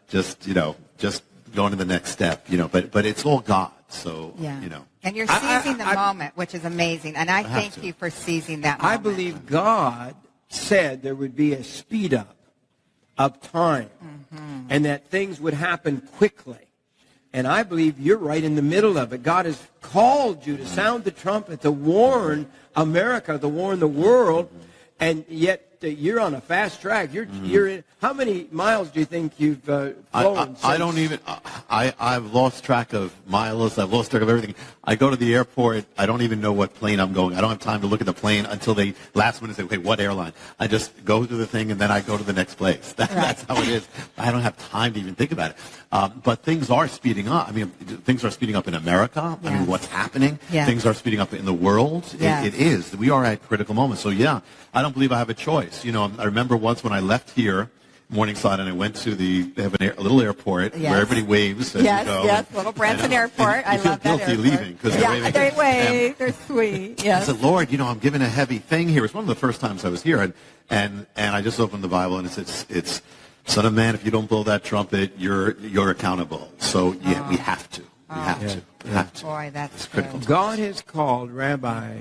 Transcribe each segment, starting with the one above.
just going to the next step, but it's all God. So, And you're seizing the moment, which is amazing. And I thank you for seizing that moment. I believe God said there would be a speed up of time and that things would happen quickly. And I believe you're right in the middle of it. God has called you to sound the trumpet, to warn America, to warn the world, and yet you're on a fast track. You're in, how many miles do you think you've flown? I've lost track of miles. I've lost track of everything. I go to the airport. I don't even know what plane I'm going. I don't have time to look at the plane until they last minute say, okay, what airline? I just go to the thing, and then I go to the next place. That's how it is. I don't have time to even think about it. But things are speeding up. I mean, things are speeding up in America. Yes. I mean, what's happening? Yes. Things are speeding up in the world. Yes. It is. We are at critical moments. So, I don't believe I have a choice. I remember once when I left here, Morningside, and I went to they have a little airport where everybody waves as you go. Yes, Little Branson Airport. I love that airport. You feel guilty leaving because they're waving. They wave. They're sweet. Yes. I said, Lord, I'm given a heavy thing here. It's one of the first times I was here, and I just opened the Bible, and it's Son of Man, if you don't blow that trumpet, you're accountable. So we have to. We have to. Boy, that's critical. God has called Rabbi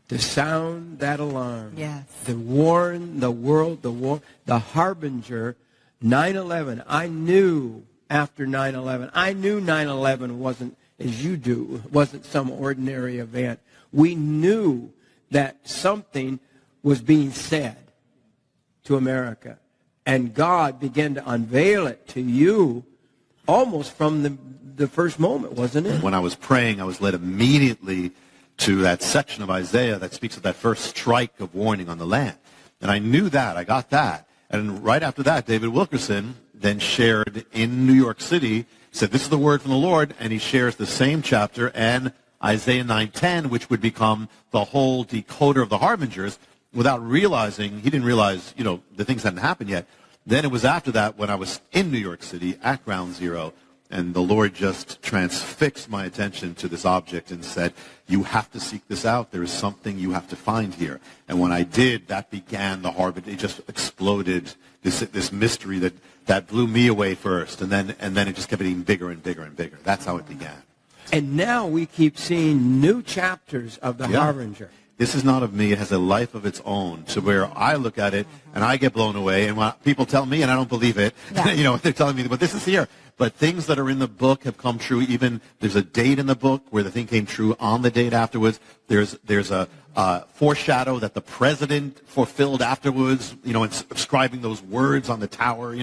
to sound that alarm. Yes. To warn the world, the harbinger. 9/11. I knew after 9/11. I knew 9/11 wasn't, as you do, wasn't some ordinary event. We knew that something was being said to America. And God began to unveil it to you almost from the first moment, wasn't it? When I was praying, I was led immediately to that section of Isaiah that speaks of that first strike of warning on the land. And I knew that. I got that. And right after that, David Wilkerson then shared in New York City, said, this is the word from the Lord, and he shares the same chapter and Isaiah 9:10, which would become the whole decoder of the harbingers, without realizing, he didn't realize, the things hadn't happened yet. Then it was after that when I was in New York City at Ground Zero, and the Lord just transfixed my attention to this object and said, you have to seek this out. There is something you have to find here. And when I did, that began the harbinger. It just exploded, this mystery that blew me away first. And then it just kept getting bigger and bigger and bigger. That's how it began. And now we keep seeing new chapters of the harbinger. This is not of me. It has a life of its own, to where I look at it and I get blown away. And when people tell me, and I don't believe it, they're telling me, but this is here. But things that are in the book have come true. Even there's a date in the book where the thing came true on the date afterwards. There's a foreshadow that the president fulfilled afterwards, inscribing those words on the tower,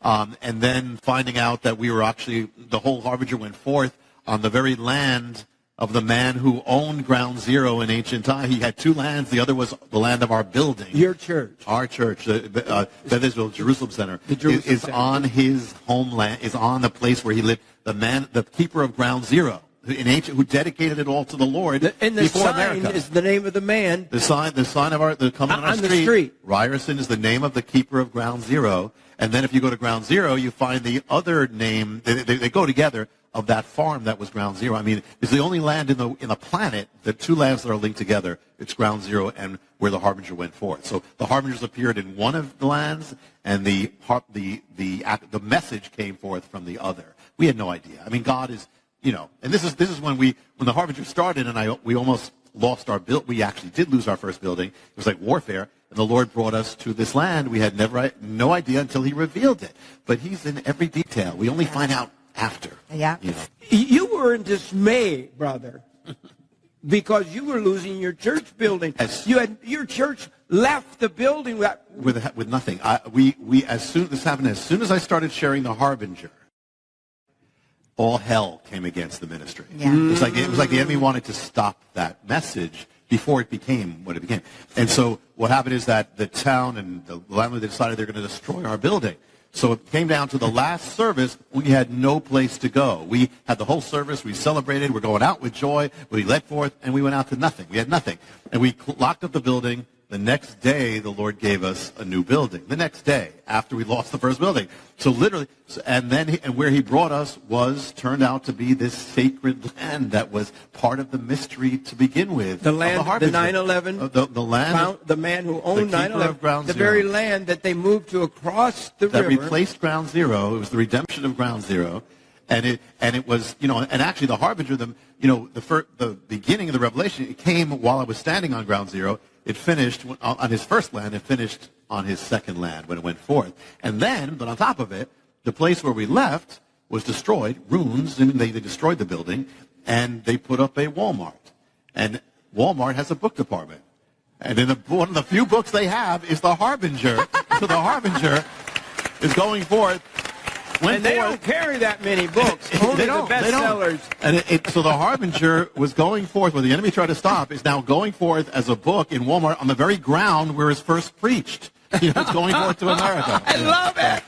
and then finding out that we were actually, the whole harbinger went forth on the very land of the man who owned Ground Zero in ancient time. He had two lands. The other was the land of our building. Your church. Our church, Beth Israel Jerusalem Center, is Center. on his homeland, is on the place where he lived. The keeper of Ground Zero, who dedicated it all to the Lord and the before sign America. is the name of the man. The sign of the coming on our the street. Ryerson is the name of the keeper of Ground Zero. And then if you go to Ground Zero, you find the other name. They go together, of that farm that was Ground Zero. I mean, it's the only land in the planet, the two lands that are linked together. It's Ground Zero and where the harbinger went forth. So the harbingers appeared in one of the lands, and the message came forth from the other. We had no idea. I mean, God is, and this is when the harbinger started, and we almost lost our build. We actually did lose our first building. It was like warfare, and the Lord brought us to this land. We had no idea until He revealed it. But He's in every detail. We only find out after. Yeah. You were in dismay, brother, because you were losing your church building. Your church left the building with nothing. As soon as I started sharing the harbinger, all hell came against the ministry. Yeah. It was like the enemy wanted to stop that message before it became what it became. And so what happened is that the town and the landlord decided they're going to destroy our building. So it came down to the last service. We had no place to go. We had the whole service. We celebrated. We're going out with joy. We led forth, and we went out to nothing. We had nothing. And we locked up the building, the next day, the Lord gave us a new building. The next day, after we lost the first building. So literally, and where he brought us turned out to be this sacred land that was part of the mystery to begin with. The land, the 9/11, the land, the man who owned 9/11, the very land that they moved to across the river. That replaced Ground Zero. It was the redemption of Ground Zero. And it was, and actually the harbinger, the beginning of the revelation, it came while I was standing on Ground Zero. It finished on his first land. It finished on his second land when it went forth. And then, but on top of it, the place where we left was destroyed, ruins, and they destroyed the building, and they put up a Walmart. And Walmart has a book department. And one of the few books they have is The Harbinger. So The Harbinger is going forth. And they don't carry that many books. Only the bestsellers. And so The Harbinger was going forth, where the enemy tried to stop, is now going forth as a book in Walmart on the very ground where it's first preached. It's going forth to America. I love it.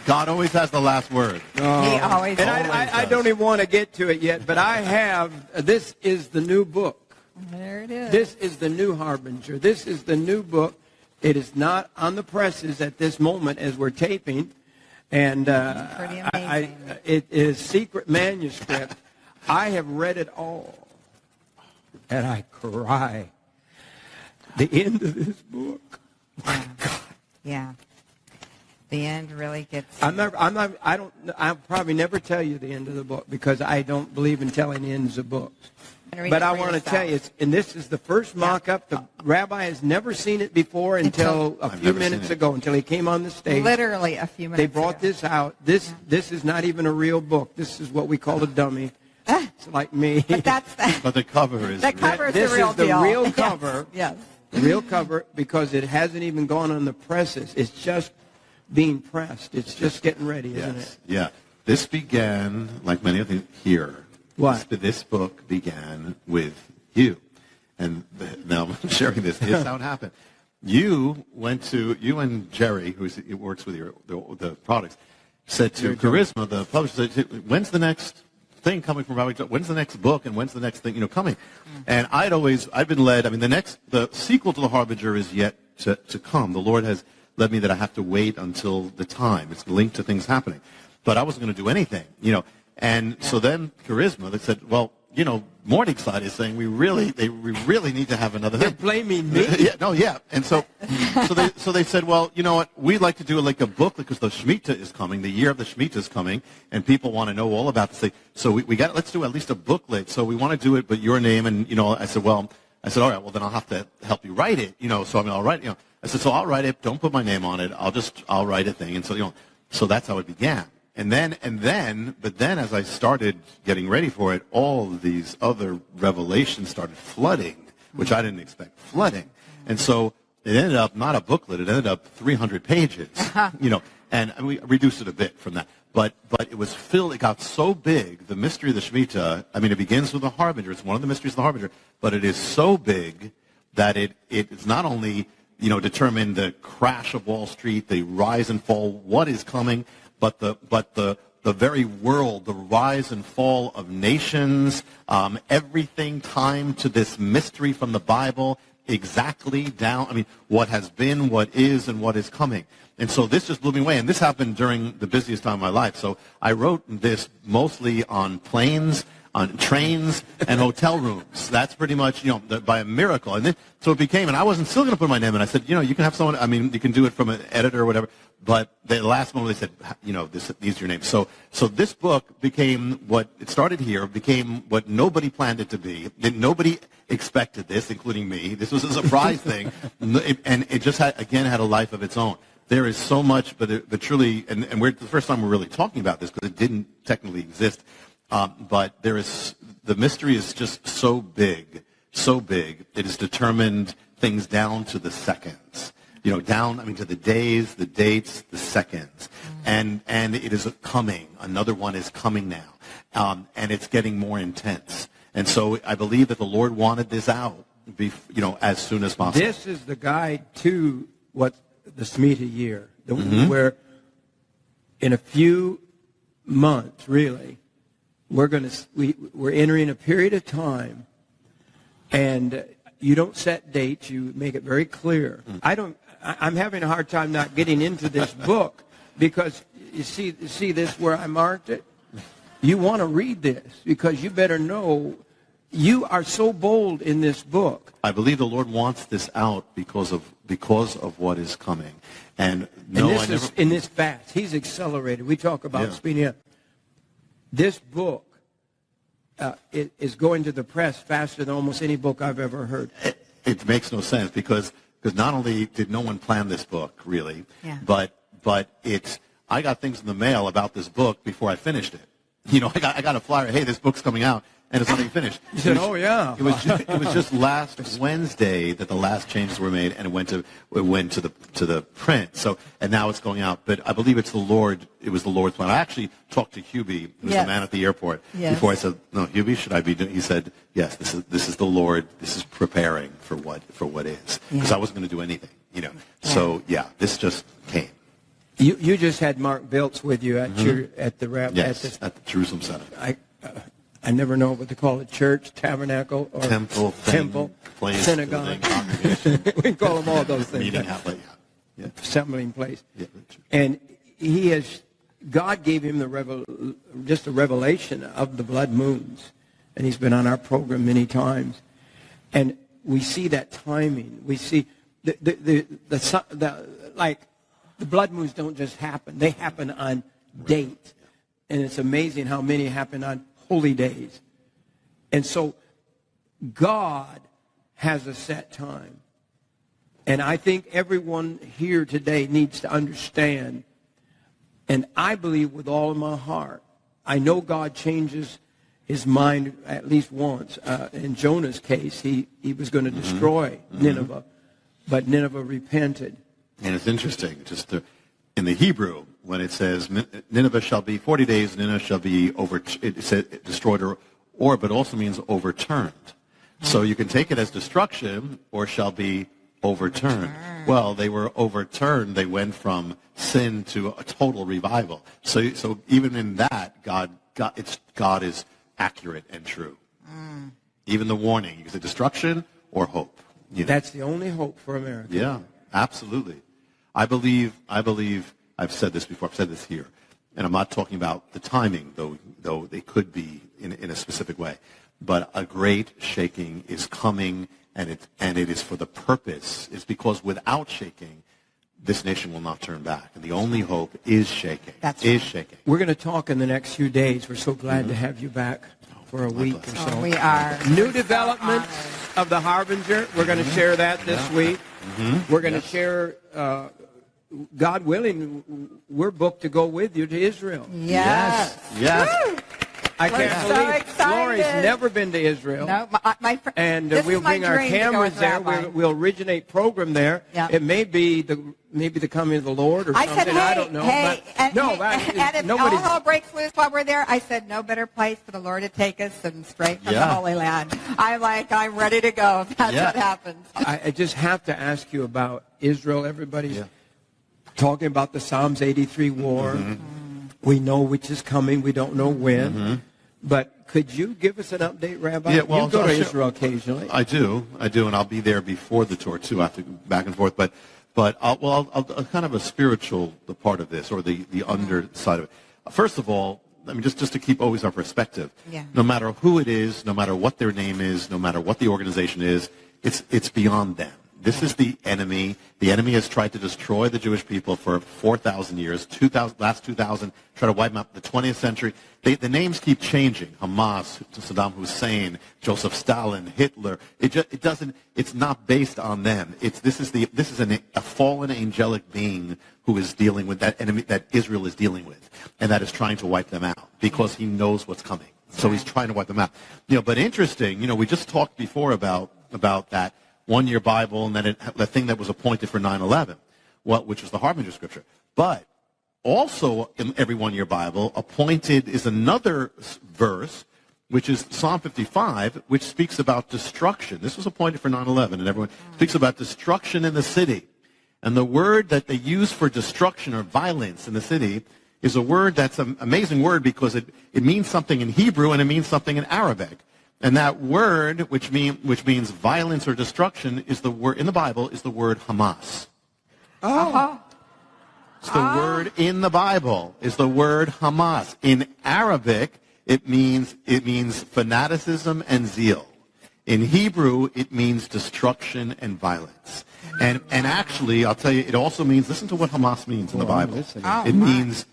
God always has the last word. Oh. He always And I don't even want to get to it yet, but I have, this is the new book. There it is. This is the new Harbinger. This is the new book. It is not on the presses at this moment as we're taping. And pretty amazing. It is secret manuscript. I have read it all, and I cry. The end of this book. My God. Yeah. The end really gets. I'll probably never tell you the end of the book because I don't believe in telling the ends of books. But I want to tell you, and this is the first mock-up. The rabbi has never seen it before until a few minutes ago, until he came on the stage. Literally a few minutes ago. They brought this out. This is not even a real book. This is what we call a dummy. It's like me. But but the cover is. The cover is the real deal. This is the real cover. Yes. The real cover, because it hasn't even gone on the presses. It's just being pressed. It's just getting ready, isn't it? Yeah. This began, like many of things here. What? This book began with you. And now I'm sharing this. Here's how it happened. You and Jerry, who works with the products, said to Charisma, the publisher, said, when's the next thing coming from Rabbi? When's the next book and when's the next thing coming? And I've been led, the sequel to The Harbinger is yet to come. The Lord has led me that I have to wait until the time. It's linked to things happening. But I wasn't going to do anything, And so then Charisma, they said, well, Morningside is saying we really need to have another thing. They're blaming me? Yeah. And so they said, well, you know what, we'd like to do like a book because the Shemitah is coming, the year of the Shemitah is coming, and people want to know all about this thing. So let's do at least a booklet. So we want to do it, but your name, and, I said, all right, well, then I'll have to help you write it, so I'll write it, I said, so I'll write it, don't put my name on it, I'll write a thing. And so that's how it began. But then as I started getting ready for it, all of these other revelations started flooding, which I didn't expect, flooding. And so it ended up not a booklet, it ended up 300 pages, and we reduced it a bit from that. But it was filled, it got so big, the mystery of the Shemitah, it begins with the Harbinger, it's one of the mysteries of the Harbinger, but it is so big that it's not only, determined the crash of Wall Street, the rise and fall, what is coming, but the very world, the rise and fall of nations, everything timed to this mystery from the Bible, exactly down, what has been, what is, and what is coming. And so this just blew me away. And this happened during the busiest time of my life. So I wrote this mostly on planes, on trains, and hotel rooms. That's pretty much, by a miracle. And so it became, and I wasn't still going to put my name in. I said, you can have someone, you can do it from an editor or whatever. But the last moment they said, these are your names. So this book became what, it started here, became what nobody planned it to be. Nobody expected this, including me. This was a surprise thing. And it just had a life of its own. There is so much, but truly, and we're the first time we're really talking about this because it didn't technically exist. But the mystery is just so big. It has determined things down to the seconds. Down, to the days, the dates, the seconds. And it is coming. Another one is coming now. And it's getting more intense. And so I believe that the Lord wanted this out, as soon as possible. This is the guide to what the Shemitah year, where in a few months, really, we're entering a period of time, and you don't set dates. You make it very clear. I'm having a hard time not getting into this book because you see this where I marked it? You want to read this because you better know you are so bold in this book. I believe the Lord wants this out because of what is coming. And in this fast, he's accelerated. We talk about speeding up. This book is going to the press faster than almost any book I've ever heard. It makes no sense because not only did no one plan this book, really, but I got things in the mail about this book before I finished it. You know, I got a flyer, hey, this book's coming out, and it's not even finished. You said, oh, yeah. It was just last Wednesday that the last changes were made, and it went to the print. So, and now it's going out. But I believe it was the Lord's plan. I actually talked to Hubie, who's the man at the airport, before I said, no, Hubie, should I be doing? He said, yes, this is the Lord. This is preparing for what is. Because I wasn't going to do anything, you know. Yeah. So, this just came. You just had Mark Biltz with you at at the Jerusalem Center. I never know what to call it: church, tabernacle, or temple, place, synagogue. We call them all those things. Meeting house, assembling place. Yeah. And God gave him just a revelation of the blood moons, and he's been on our program many times, and we see that timing. We see the blood moons don't just happen. They happen on date. And it's amazing how many happen on holy days. And so God has a set time. And I think everyone here today needs to understand, and I believe with all of my heart, I know God changes his mind at least once. In Jonah's case, he was going to destroy Nineveh, but Nineveh repented. And it's interesting, in the Hebrew, when it says Nineveh shall be 40 days, Nineveh shall be destroyed, but also means overturned. So you can take it as destruction or shall be overturned. Well, they were overturned. They went from sin to a total revival. So even in that, God is accurate and true. Even the warning, is it destruction or hope? You know? That's the only hope for America. Yeah, absolutely. I believe, I've said this before, I've said this here, and I'm not talking about the timing, though they could be in a specific way, but a great shaking is coming, and it is for the purpose. It's because without shaking, this nation will not turn back, and the only hope is shaking. That's right. Shaking. We're going to talk in the next few days. We're so glad to have you back for a week or so. We are. New developments of the Harbinger. We're going to share that this week. We're going to share, God willing, we're booked to go with you to Israel. Yes. Woo! I can't believe Lori's never been to Israel. No, and we'll bring our cameras there. We'll originate program there. Yeah. It may be the coming of the Lord or something. I don't know. And if all hell breaks loose while we're there, I said no better place for the Lord to take us than straight from the Holy Land. I'm ready to go if that's what happens. I just have to ask you about Israel. Everybody's talking about the Psalms 83 war. We know which is coming. We don't know when. But could you give us an update, Rabbi? Yeah, well, you go to Israel occasionally. I do, and I'll be there before the tour too. I have to go back and forth, but I'll kind of a spiritual part of this, or the underside of it. First of all, I mean, just to keep always our perspective. Yeah. No matter who it is, no matter what their name is, no matter what the organization is, it's beyond them. This is the enemy. The enemy has tried to destroy the Jewish people for 4,000 years, 2,000, last 2,000, try to wipe them out in the 20th century. The names keep changing. Hamas, Saddam Hussein, Joseph Stalin, Hitler. It's not based on them. This is a fallen angelic being who is dealing with that enemy that Israel is dealing with, and that is trying to wipe them out because he knows what's coming. So he's trying to wipe them out. But interesting, we just talked before about that one-year Bible, and then the thing that was appointed for 9/11, which was the Harbinger scripture. But also in every one-year Bible, appointed is another verse, which is Psalm 55, which speaks about destruction. This was appointed for 9/11, and everyone speaks about destruction in the city. And the word that they use for destruction or violence in the city is a word that's an amazing word because it means something in Hebrew and it means something in Arabic. And that word, which means violence or destruction, is the word in the Bible is the word Hamas. Oh. It's the word in the Bible is the word Hamas. In Arabic, it means fanaticism and zeal. In Hebrew, it means destruction and violence. And actually, I'll tell you, it also means, listen to what Hamas means in the Bible. It means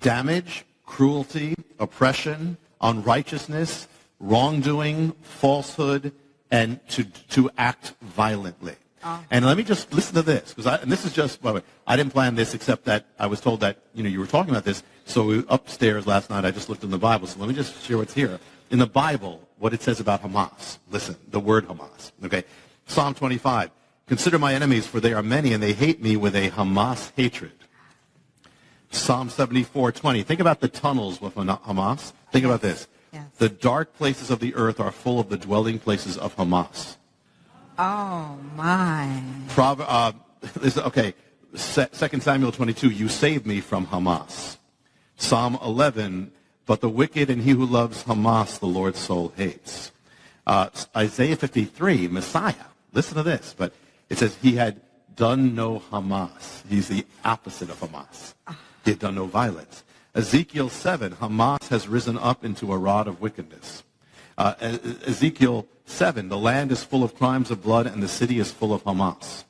damage, cruelty, oppression, unrighteousness, wrongdoing, falsehood, and to act violently. And let me just listen to this, and this is just, by the way, I didn't plan this except that I was told that, you were talking about this. So upstairs last night, I just looked in the Bible. So let me just share what's here. In the Bible, what it says about Hamas. Listen, the word Hamas. Okay. Psalm 25. Consider my enemies, for they are many, and they hate me with a Hamas hatred. Psalm 74:20. Think about the tunnels with Hamas. Think about this. Yes. The dark places of the earth are full of the dwelling places of Hamas. Oh, my. Okay, 2 Samuel 22, you saved me from Hamas. Psalm 11, but the wicked and he who loves Hamas, the Lord's soul hates. Isaiah 53, Messiah. Listen to this, but it says he had done no Hamas. He's the opposite of Hamas. He had done no violence. Ezekiel 7, Hamas has risen up into a rod of wickedness. Ezekiel 7, the land is full of crimes of blood and the city is full of Hamas.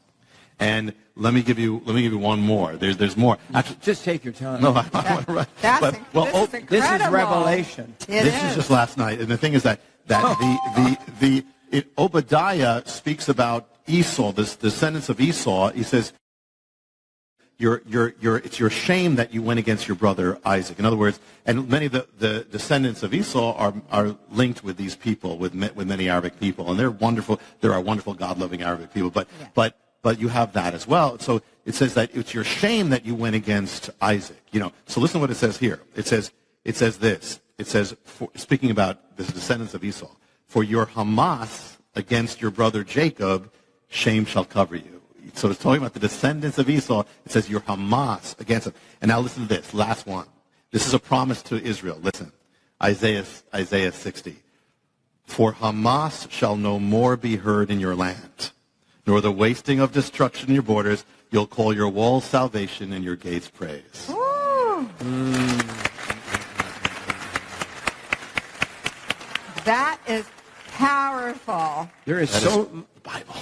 And let me give you one more. There's more. Actually, just take your time. No, I want to write. This is incredible. This is Revelation. This is just last night. And the thing is that Obadiah speaks about Esau, the descendants of Esau. He says, it's your shame that you went against your brother Isaac. In other words, and many of the descendants of Esau are linked with these people, with many Arabic people, and they're wonderful. There are wonderful, God-loving Arabic people, but you have that as well. So it says that it's your shame that you went against Isaac. So listen to what it says here. It says this. It says, speaking about the descendants of Esau, for your Hamas against your brother Jacob, shame shall cover you. So it's talking about the descendants of Esau. It says your Hamas against them. And now listen to this, last one. This is a promise to Israel. Listen, Isaiah 60. For Hamas shall no more be heard in your land, nor the wasting of destruction in your borders. You'll call your walls salvation and your gates praise. That is powerful. There is the Bible.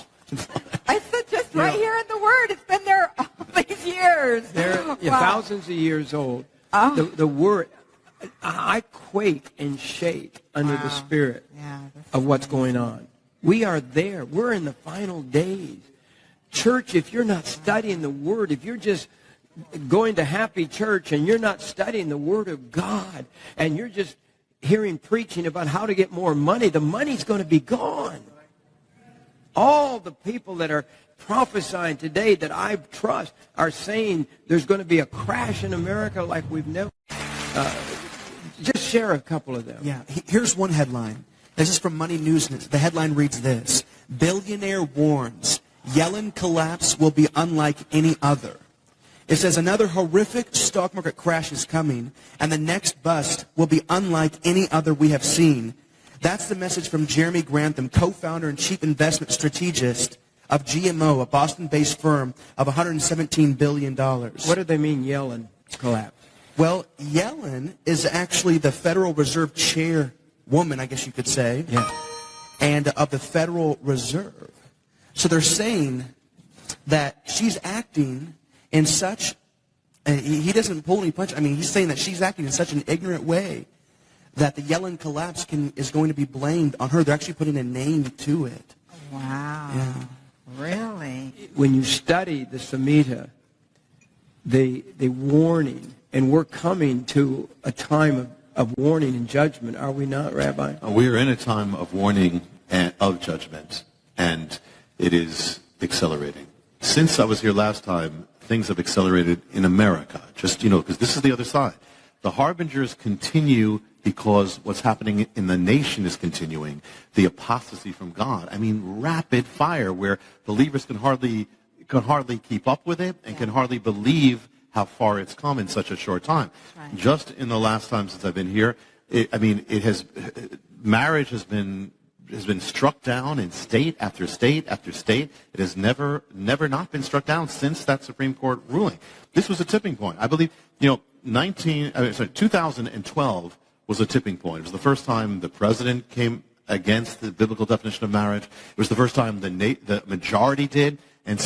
I said just right here in the Word. It's been there all these years. They're thousands of years old. The Word, I quake and shake under the Spirit of what's going on. We are there. We're in the final days. Church, if you're not studying the Word, if you're just going to happy church and you're not studying the Word of God, and you're just hearing preaching about how to get more money, the money's going to be gone. All the people that are prophesying today that I trust are saying there's going to be a crash in America like we've never. Just share a couple of them. Yeah, here's one headline. This is from Money News. The headline reads this: Billionaire warns Yellen collapse will be unlike any other. It says another horrific stock market crash is coming, and the next bust will be unlike any other we have seen. That's the message from Jeremy Grantham, co-founder and chief investment strategist of GMO, a Boston-based firm of $117 billion. What do they mean, Yellen collapse? Well, Yellen is actually the Federal Reserve chairwoman, I guess you could say, and of the Federal Reserve. So they're saying that she's acting in such, he doesn't pull any punches. I mean, he's saying that she's acting in such an ignorant way that the Yellen collapse is going to be blamed on her. They're actually putting a name to it. Wow. Yeah. Really? When you study the Samhita, the warning, and we're coming to a time of warning and judgment, are we not, Rabbi? We are in a time of warning and of judgment, and it is accelerating. Since I was here last time, things have accelerated in America, just, because this is the other side. The harbingers continue because what's happening in the nation is continuing. The apostasy from God. I mean, rapid fire where believers can hardly keep up with it and can hardly believe how far it's come in such a short time. Right. Just in the last time since I've been here, marriage has been has been struck down in state after state after state. It has never not been struck down since that Supreme Court ruling. This was a tipping point. I believe, 2012 was a tipping point. It was the first time the president came against the biblical definition of marriage. It was the first time the majority did. And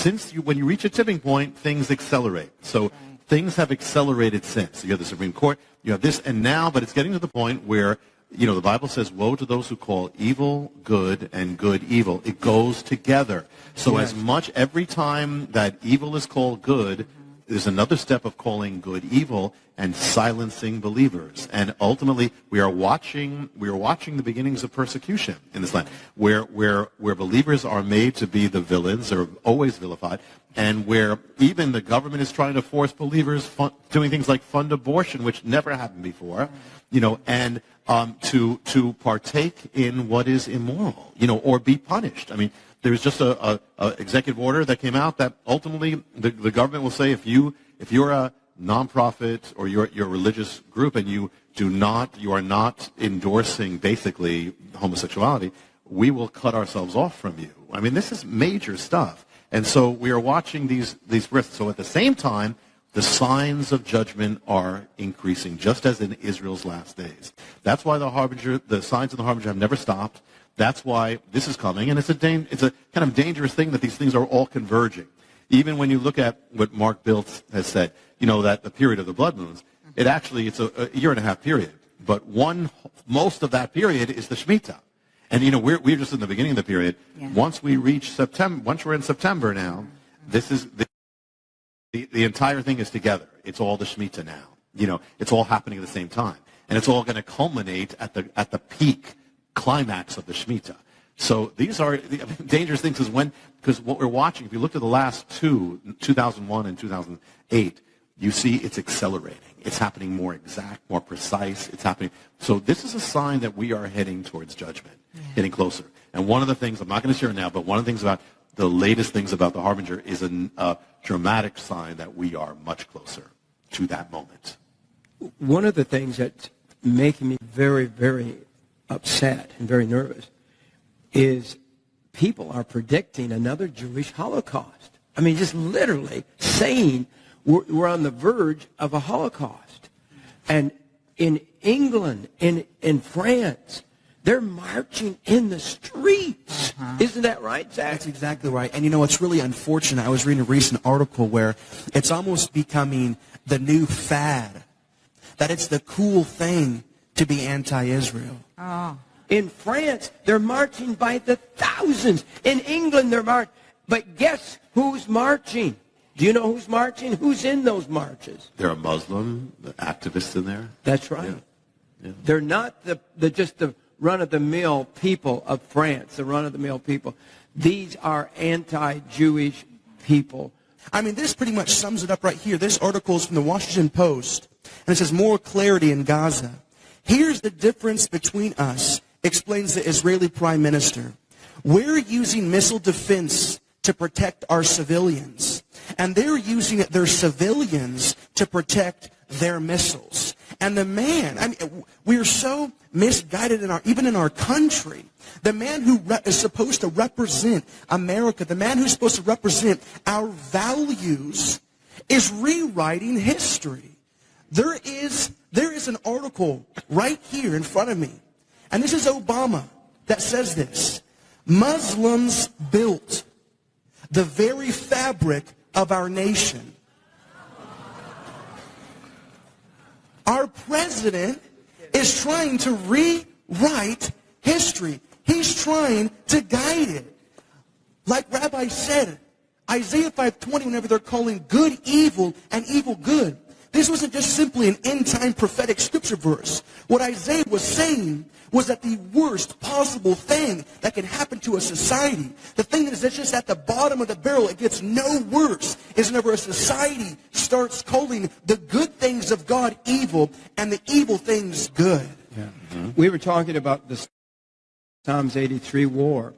when you reach a tipping point, things accelerate. So things have accelerated since. You have the Supreme Court, you have this, and now, but it's getting to the point where, the Bible says, woe to those who call evil good and good evil. It goes together. So every time that evil is called good, there's another step of calling good evil and silencing believers. And ultimately, we are watching the beginnings of persecution in this land, where believers are made to be the villains, or always vilified, and where even the government is trying to force believers doing things like fund abortion, which never happened before, and to partake in what is immoral, or be punished. I mean, there was just a executive order that came out that ultimately the government will say, if you're a nonprofit or you're a religious group and you are not endorsing basically homosexuality, we will cut ourselves off from you. I mean, this is major stuff. And so we are watching these risks. So at the same time, the signs of judgment are increasing, just as in Israel's last days. That's why the signs of the harbinger have never stopped. That's why this is coming, and it's a kind of dangerous thing that these things are all converging. Even when you look at what Mark Biltz has said, that the period of the blood moons, it's a year and a half period. But most of that period is the Shemitah. And, we're just in the beginning of the period. Yeah. Once we reach September, once we're in September now, this is the entire thing is together. It's all the Shemitah now. It's all happening at the same time. And it's all going to culminate at the peak climax of the Shemitah. So these are dangerous things because what we're watching, if you look at the last 2001 and 2008, you see it's accelerating. It's happening more exact, more precise. It's happening. So this is a sign that we are heading towards judgment, getting closer. And one of the things, I'm not going to share now, but one of the things about the latest things about the harbinger is a dramatic sign that we are much closer to that moment. One of the things that's making me very, very upset and very nervous is people are predicting another Jewish Holocaust. I mean, just literally saying we're on the verge of a Holocaust. And in England, in France, they're marching in the streets. Isn't that right, Zach? That's exactly right. And it's really unfortunate. I was reading a recent article where it's almost becoming the new fad, that it's the cool thing to be anti-Israel. Oh. In France, they're marching by the thousands. In England, they're marching. But guess who's marching? Do you know who's marching? Who's in those marches? There are Muslim activists in there. That's right. Yeah. They're not just the run-of-the-mill people of France, the run-of-the-mill people. These are anti-Jewish people. I mean, this pretty much sums it up right here. This article is from the Washington Post, and it says, more clarity in Gaza. Here's the difference between us, explains the Israeli prime minister. We're using missile defense to protect our civilians, and they're using their civilians to protect their missiles. And the man, we are so misguided even in our country. The man who is supposed to represent America, the man who's supposed to represent our values, is rewriting history. There is an article right here in front of me, and this is Obama, that says this. Muslims built the very fabric of our nation. Our president is trying to rewrite history. He's trying to guide it. Like Rabbi said, Isaiah 5:20, whenever they're calling good evil and evil good, this wasn't just simply an end-time prophetic scripture verse. What Isaiah was saying was that the worst possible thing that can happen to a society, the thing that is just at the bottom of the barrel, it gets no worse, is whenever a society starts calling the good things of God evil and the evil things good. Yeah. Mm-hmm. We were talking about the Psalms 83 war.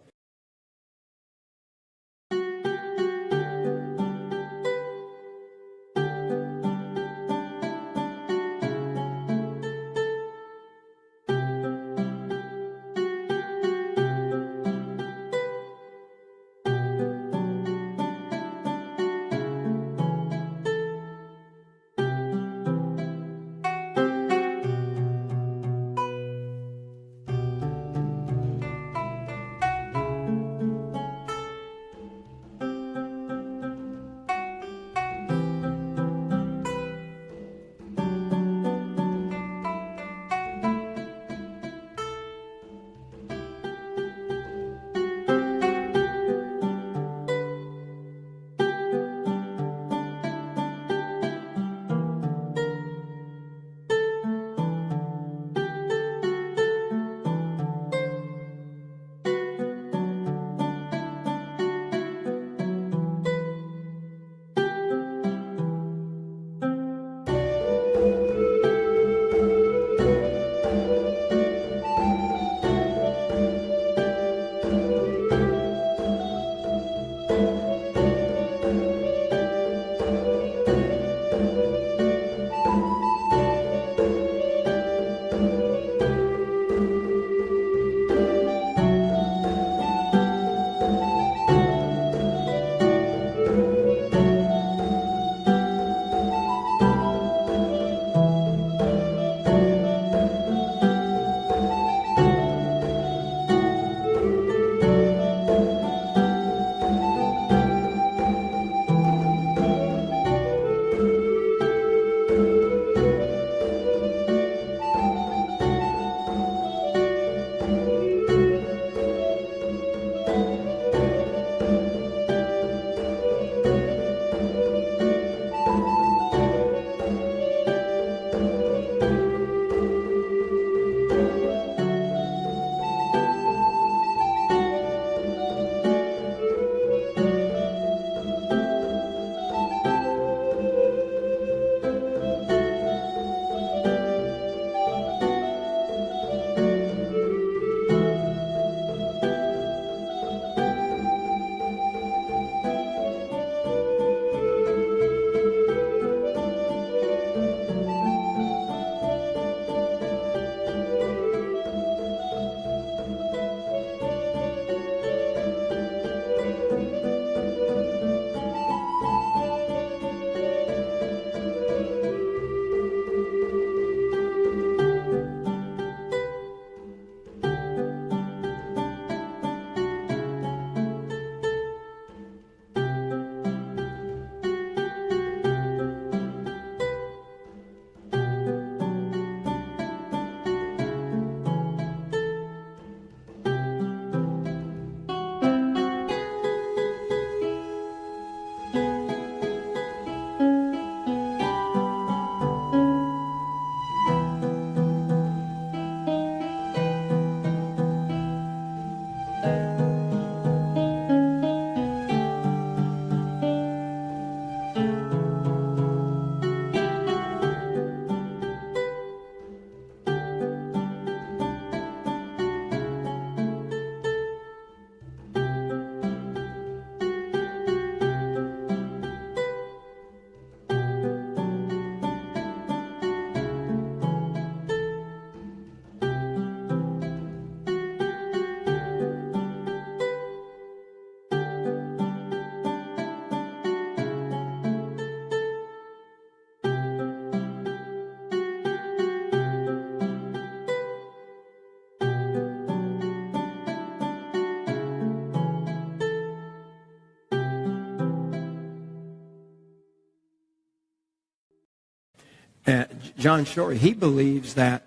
John Shorey, he believes that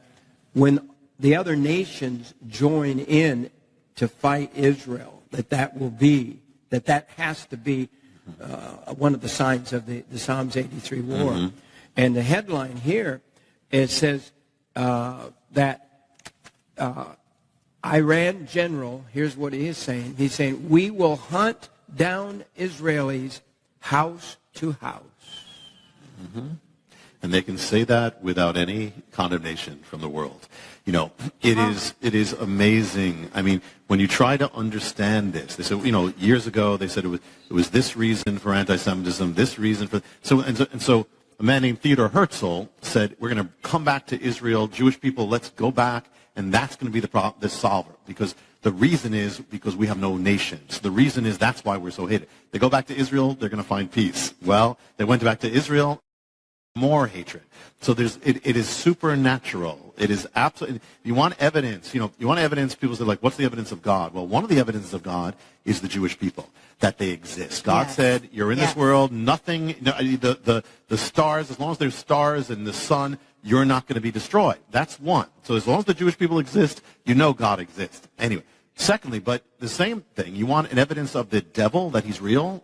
when the other nations join in to fight Israel, that has to be one of the signs of the Psalms 83 war. Mm-hmm. And the headline here, it says that Iran general, here's what he is saying. He's saying, we will hunt down Israelis house to house. Mm-hmm. And they can say that without any condemnation from the world. You know, it is amazing. I mean, when you try to understand this, they said, you know, years ago they said it was this reason for anti-Semitism, this reason for so a man named Theodor Herzl said, we're going to come back to Israel, Jewish people, let's go back, and that's going to be the solver, because the reason is because we have no nations. The reason is that's why we're so hated. They go back to Israel, they're going to find peace. Well, they went back to Israel, more hatred. So it is supernatural. It is absolutely. You want evidence. You know, you want evidence. People say, like, what's the evidence of God? Well, one of the evidences of God is the Jewish people, that they exist. God said, you're in this world. Nothing. The stars, as long as there's stars and the sun, you're not going to be destroyed. That's one. So as long as the Jewish people exist, you know God exists. Anyway, secondly, but the same thing. You want an evidence of the devil, that he's real?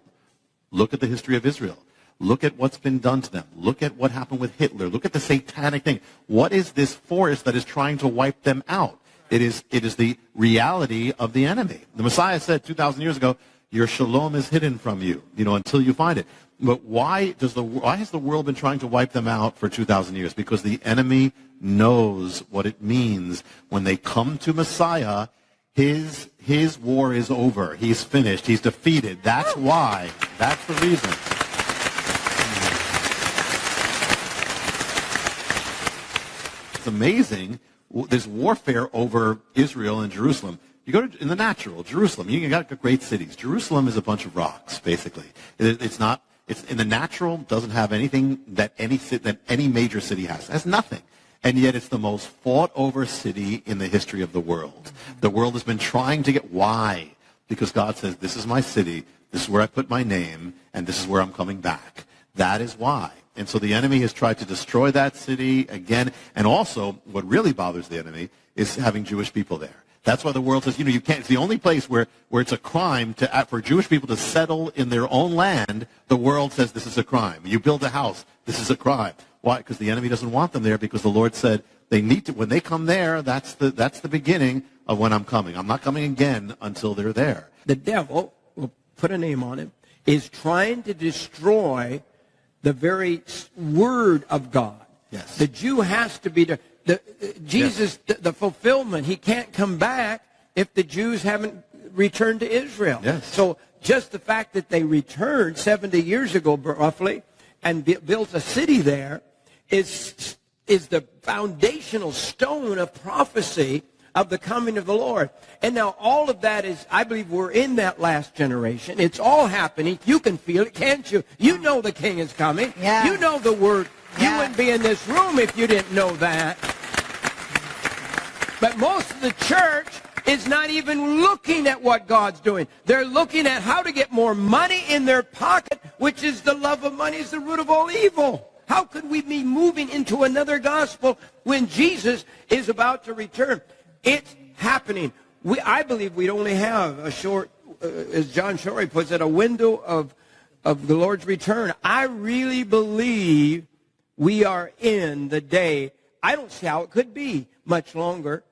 Look at the history of Israel. Look at what's been done to them. Look at what happened with Hitler. Look at the satanic thing. What is this force that is trying to wipe them out? It is the reality of the enemy. The Messiah said 2,000 years ago, your shalom is hidden from you, until you find it. But why has the world been trying to wipe them out for 2,000 years? Because the enemy knows what it means when they come to Messiah. His war is over. He's finished. He's defeated. That's why. That's the reason. It's amazing. There's warfare over Israel and Jerusalem. You go in the natural, Jerusalem, you got great cities. Jerusalem is a bunch of rocks, basically. It's in the natural, doesn't have anything that any major city has. It has nothing. And yet it's the most fought over city in the history of the world. The world has been trying to get, why? Because God says, this is my city, this is where I put my name, and this is where I'm coming back. That is why. And so the enemy has tried to destroy that city again. And also, what really bothers the enemy is having Jewish people there. That's why the world says, you can't. It's the only place where it's a crime for Jewish people to settle in their own land. The world says this is a crime. You build a house, this is a crime. Why? Because the enemy doesn't want them there, because the Lord said they need to. When they come there, that's the beginning of when I'm coming. I'm not coming again until they're there. The devil, we'll put a name on it, is trying to destroy the very word of God. Yes. The Jew has to be Jesus, yes. the fulfillment. He can't come back if the Jews haven't returned to Israel. Yes. So just the fact that they returned 70 years ago, roughly, and built a city there is the foundational stone of prophecy of the coming of the Lord. And now all of that is, I believe we're in that last generation. It's all happening. You can feel it, can't you? You know the King is coming. Yeah. You know the word. You wouldn't be in this room if you didn't know that. But most of the church is not even looking at what God's doing. They're looking at how to get more money in their pocket, which is the love of money is the root of all evil. How could we be moving into another gospel when Jesus is about to return? It's happening. I believe we only have a short, as John Shorey puts it, a window of the Lord's return. I really believe we are in the day. I don't see how it could be much longer.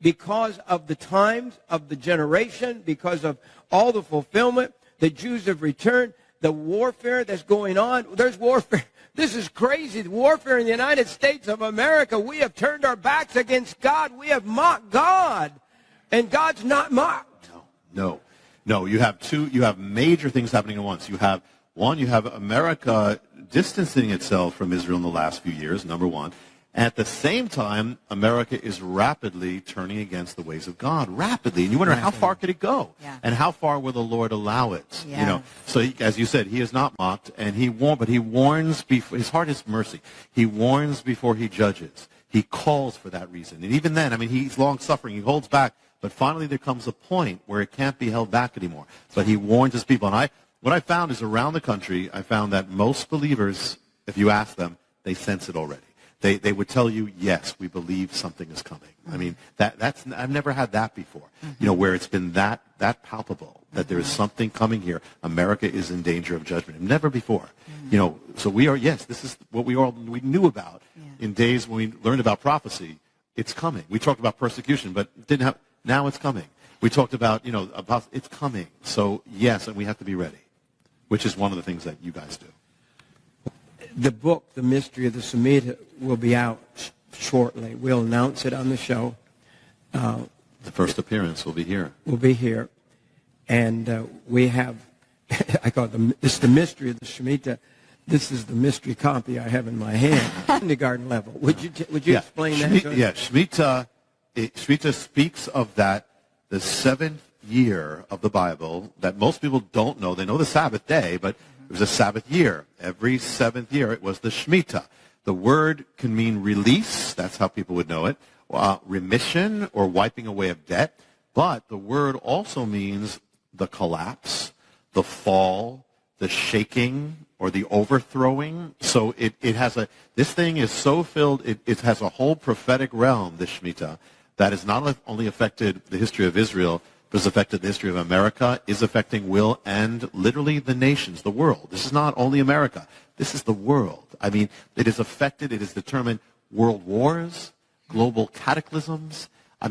because of the times, of the generation, because of all the fulfillment. The Jews have returned. The warfare that's going on, there's warfare. This is crazy. The warfare in the United States of America. We have turned our backs against God. We have mocked God. And God's not mocked. No. You have major things happening at once. You have America distancing itself from Israel in the last few years, number one. At the same time, America is rapidly turning against the ways of God, rapidly. And you wonder, how far could it go? Yeah. And how far will the Lord allow it? Yeah. So as you said, he is not mocked, and he warns before, his heart is mercy. He warns before he judges. He calls for that reason. And even then, he's long-suffering. He holds back. But finally there comes a point where it can't be held back anymore. But he warns his people. And what I found is around the country, I found that most believers, if you ask them, they sense it already. They would tell you, yes, we believe something is coming. That's I've never had that before. Where it's been that palpable that there is something coming here. America is in danger of judgment. Never before. So we are. Yes, this is what we knew about in days when we learned about prophecy. It's coming. We talked about persecution, but didn't have. Now it's coming. We talked about it's coming. So yes, and we have to be ready, which is one of the things that you guys do. The book, The Mystery of the Shemitah, will be out shortly. We'll announce it on the show. The first appearance will be here. We'll be here. And we have, it's The Mystery of the Shemitah. This is the mystery copy I have in my hand, kindergarten level. Would you explain that to us? Yeah, Shemitah speaks of that, the seventh year of the Bible that most people don't know. They know the Sabbath day, but it was a Sabbath year. Every seventh year, it was the Shemitah. The word can mean release. That's how people would know it. Remission or wiping away of debt. But the word also means the collapse, the fall, the shaking, or the overthrowing. So this thing is so filled, it has a whole prophetic realm, this Shemitah, that has not only affected the history of Israel, but has affected the history of America, will, and literally the nations, the world. This is not only America. This is the world. It has affected, it has determined world wars, global cataclysms. I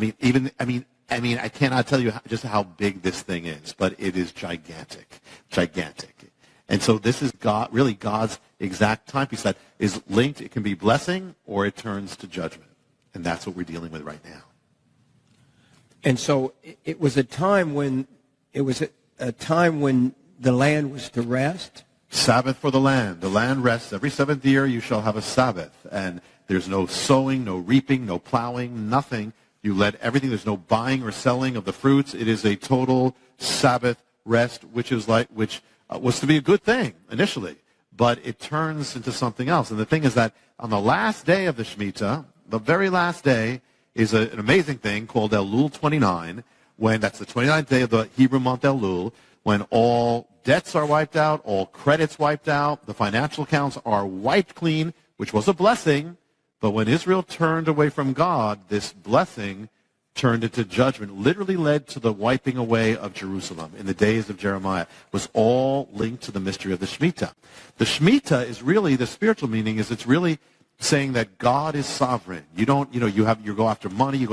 cannot tell you just how big this thing is, but it is gigantic. And so this is really God's exact timepiece that is linked. It can be blessing or it turns to judgment. And that's what we're dealing with right now. And so it was a time when the land was to rest. Sabbath for the land. The land rests. Every seventh year you shall have a Sabbath. And there's no sowing, no reaping, no plowing, nothing. You let everything. There's no buying or selling of the fruits. It is a total Sabbath rest, which was to be a good thing initially. But it turns into something else. And the thing is that on the last day of the Shemitah, the very last day, is an amazing thing called Elul 29, that's the 29th day of the Hebrew month Elul, when all debts are wiped out, all credits wiped out, the financial accounts are wiped clean, which was a blessing. But when Israel turned away from God, this blessing turned into judgment, literally led to the wiping away of Jerusalem in the days of Jeremiah. It was all linked to the mystery of the Shemitah. The Shemitah is really, the spiritual meaning is it's really saying that God is sovereign. You don't, you go after money,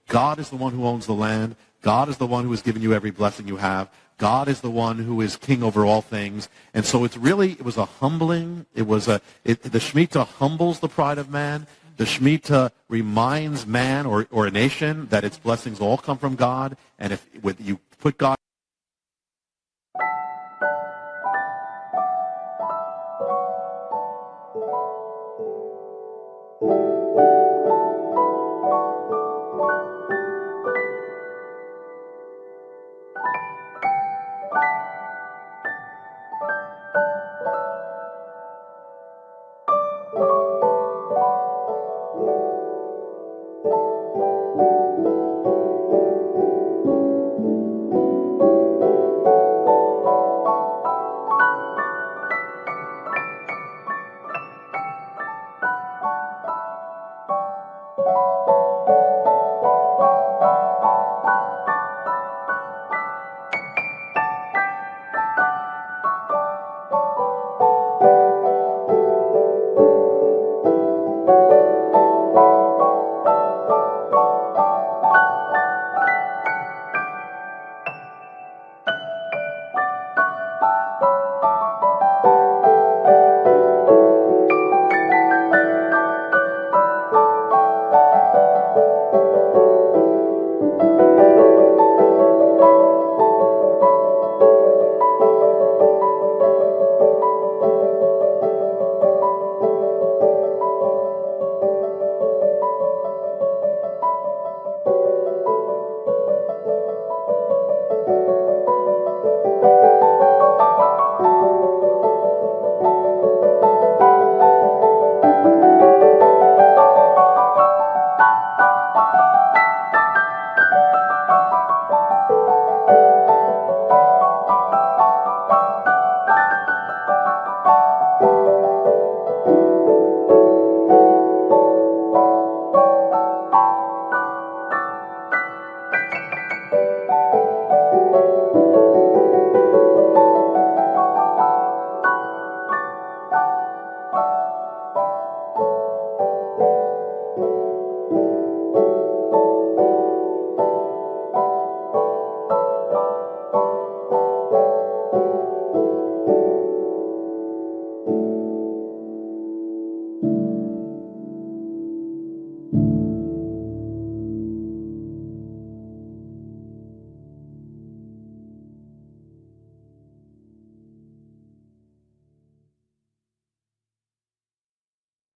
God is the one who owns the land. God is the one who has given you every blessing you have. God is the one who is king over all things. And so it was a humbling, the Shemitah humbles the pride of man. The Shemitah reminds man or a nation that its blessings all come from God. And if you put God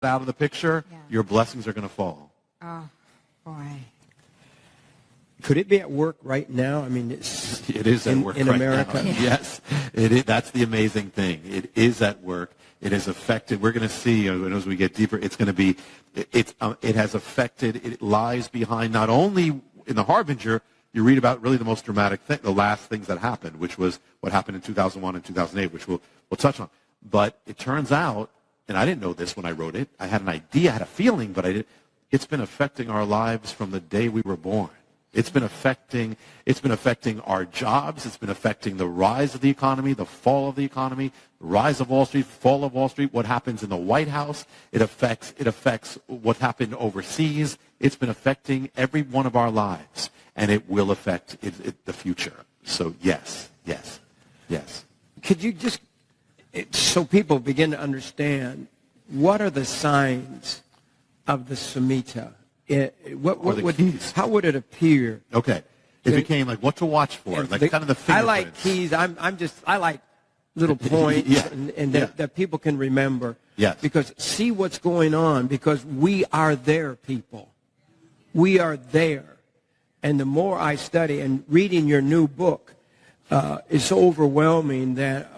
out of the picture, your blessings are going to fall. Oh, boy. Could it be at work right now? I mean, it is at work in right America. Now. Yes, it is. That's the amazing thing. It is at work. It has affected. We're going to see as we get deeper. It's going to be. It has affected. It lies behind not only in the Harbinger. You read about really the most dramatic thing, the last things that happened, which was what happened in 2001 and 2008, which we'll touch on. But it turns out, and I didn't know this when I wrote it. I had an idea, I had a feeling, but I didn't. It's been affecting our lives from the day we were born. It's been affecting our jobs. It's been affecting the rise of the economy, the fall of the economy, the rise of Wall Street, fall of Wall Street, what happens in the White House. It affects what happened overseas. It's been affecting every one of our lives, and it will affect the future. So yes. Could you just, so people begin to understand, what are the signs of the Shemitah? How would it appear? Okay. It became like what to watch for, like kind of the fingerprints. I like keys. I like little points that people can remember. Yes. Because see what's going on, because we are there, people. We are there. And the more I study, and reading your new book is so overwhelming that,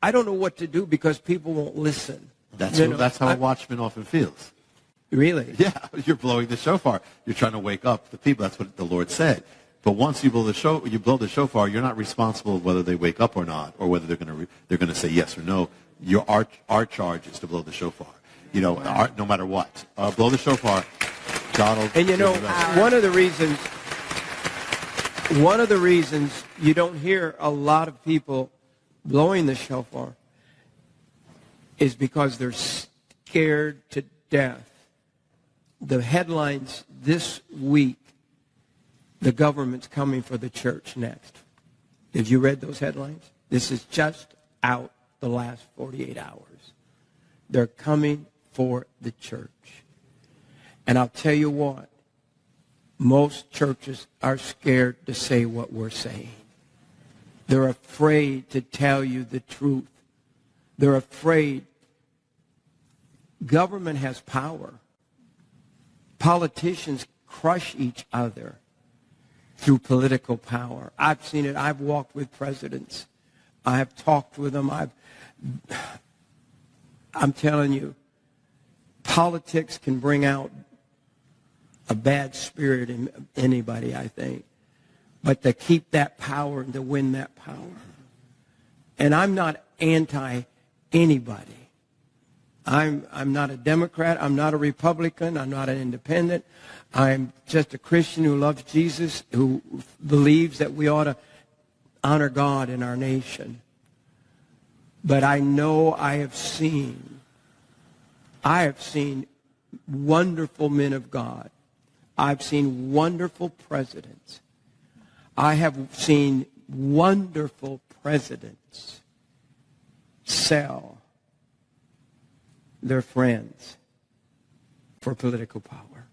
I don't know what to do because people won't listen. That's how a watchman often feels. Really? Yeah, you're blowing the shofar. You're trying to wake up the people. That's what the Lord said. But once you blow the shofar, you're not responsible of whether they wake up or not, or whether they're going to say yes or no. Our charge is to blow the shofar. No matter what, blow the shofar. God will. And one of the reasons you don't hear a lot of people blowing the shofar is because they're scared to death. The headlines this week, the government's coming for the church next. Have you read those headlines? This is just out the last 48 hours. They're coming for the church. And I'll tell you what, most churches are scared to say what we're saying. They're afraid to tell you the truth. They're afraid. Government has power. Politicians crush each other through political power. I've seen it. I've walked with presidents. I have talked with them. I'm telling you, politics can bring out a bad spirit in anybody, I think. But to keep that power and to win that power. And I'm not anti-anybody. I'm not a Democrat. I'm not a Republican. I'm not an independent. I'm just a Christian who loves Jesus, who believes that we ought to honor God in our nation. But I know I have seen wonderful men of God. I've seen wonderful presidents. I have seen wonderful presidents sell their friends for political power.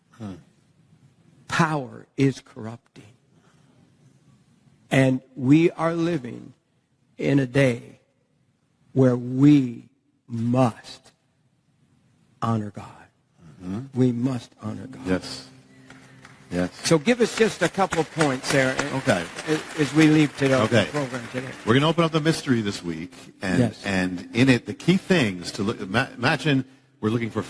Power is corrupting. And we are living in a day where we must honor God. We must honor God. Yes. Yes. So give us just a couple of points there. Okay. As we leave today, the program today. We're going to open up the mystery this week, and in it, the key things to look. Imagine we're looking for.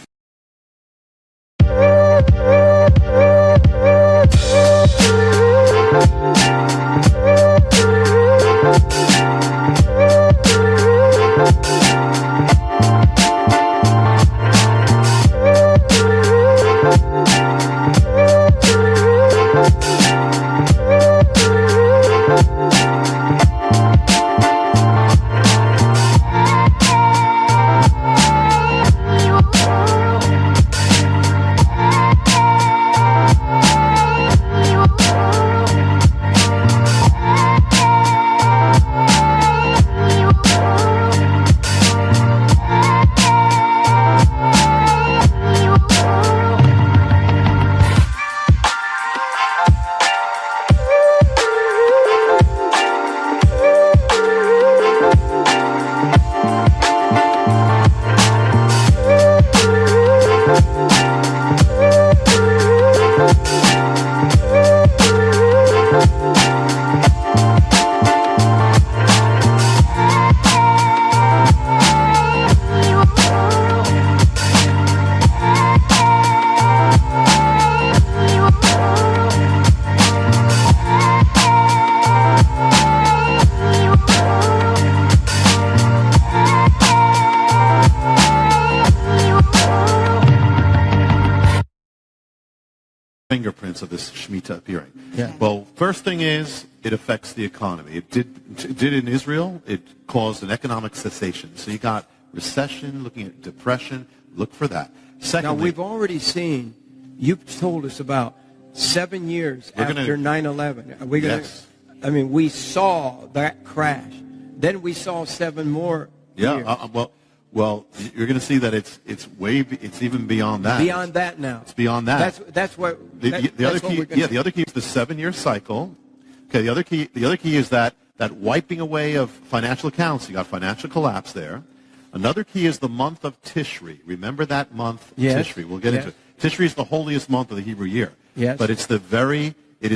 fingerprints of this Shemitah appearing. Yeah. Well, first thing is, it affects the economy. It did in Israel. It caused an economic cessation. So you got recession, looking at depression. Look for that. Secondly, now, we've already seen, you've told us about 7 years after 9/11. Are we gonna, yes. I mean, we saw that crash. Then we saw 7 more years. Well, you're going to see that it's even beyond that. Beyond that now. It's beyond that. That's what the other key. Yeah, the other key is the 7-year cycle. Okay, the other key is that wiping away of financial accounts. You got financial collapse there. Another key is the month of Tishri. Remember that month, yes. Tishri. We'll get into it. Tishri is the holiest month of the Hebrew year. Yes. But it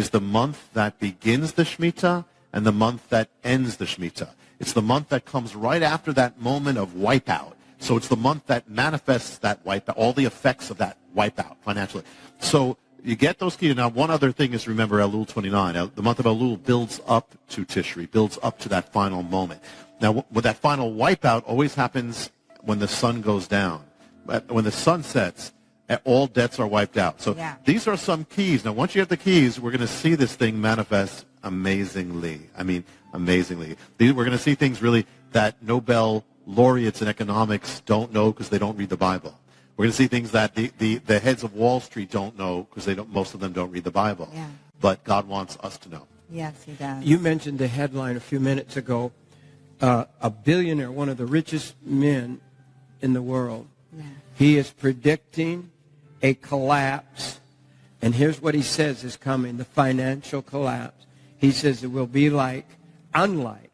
is the month that begins the Shemitah and the month that ends the Shemitah. It's the month that comes right after that moment of wipeout. So it's the month that manifests that wipeout, all the effects of that wipeout financially. So you get those keys. Now, one other thing is, remember Elul 29. The month of Elul builds up to Tishri, builds up to that final moment. Now, with that final wipeout always happens when the sun goes down. When the sun sets, all debts are wiped out. So these are some keys. Now, once you have the keys, we're going to see this thing manifest amazingly. I mean, amazingly. We're going to see things really that Nobel laureates in economics don't know because they don't read the Bible. We're going to see things that the heads of Wall Street don't know because most of them don't read the Bible. Yeah. But God wants us to know. Yes, he does. You mentioned the headline a few minutes ago. A billionaire, one of the richest men in the world, he is predicting a collapse. And here's what he says is coming, the financial collapse. He says it will be unlike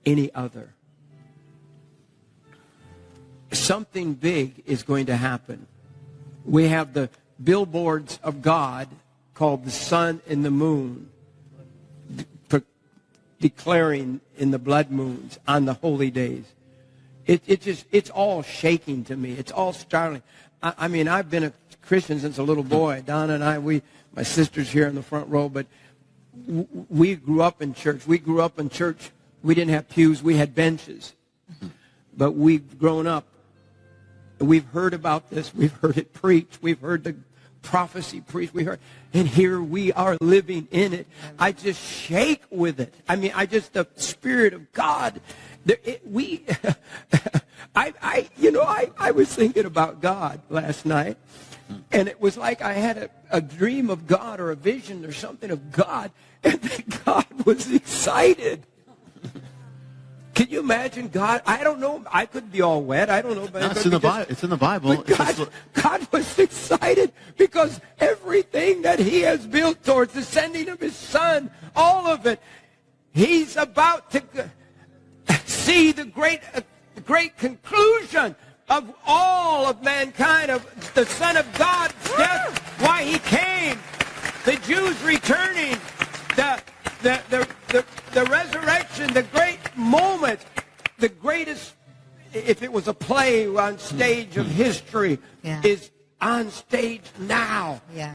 any other. Something big is going to happen. We have the billboards of God called the sun and the moon, declaring in the blood moons on the holy days. It's all shaking to me. It's all startling. I mean, I've been a Christian since a little boy. Donna and I, my sister's here in the front row, but we grew up in church. We didn't have pews. We had benches. But we've grown up. We've heard about this. We've heard it preached. We've heard the prophecy preached. And here we are living in it. I just shake with it. I mean, the Spirit of God. I was thinking about God last night, and it was like I had a dream of God or a vision or something of God, and that God was excited. Can you imagine God? I don't know. I could be all wet. I don't know. But it's in the Bible. It's in the Bible. God was excited because everything that he has built towards the sending of his son, all of it, he's about to see the great conclusion of all of mankind, of the Son of God's death, why he came, the Jews returning, the resurrection, the great moment, the greatest, if it was a play on stage of history, is on stage now. Yeah.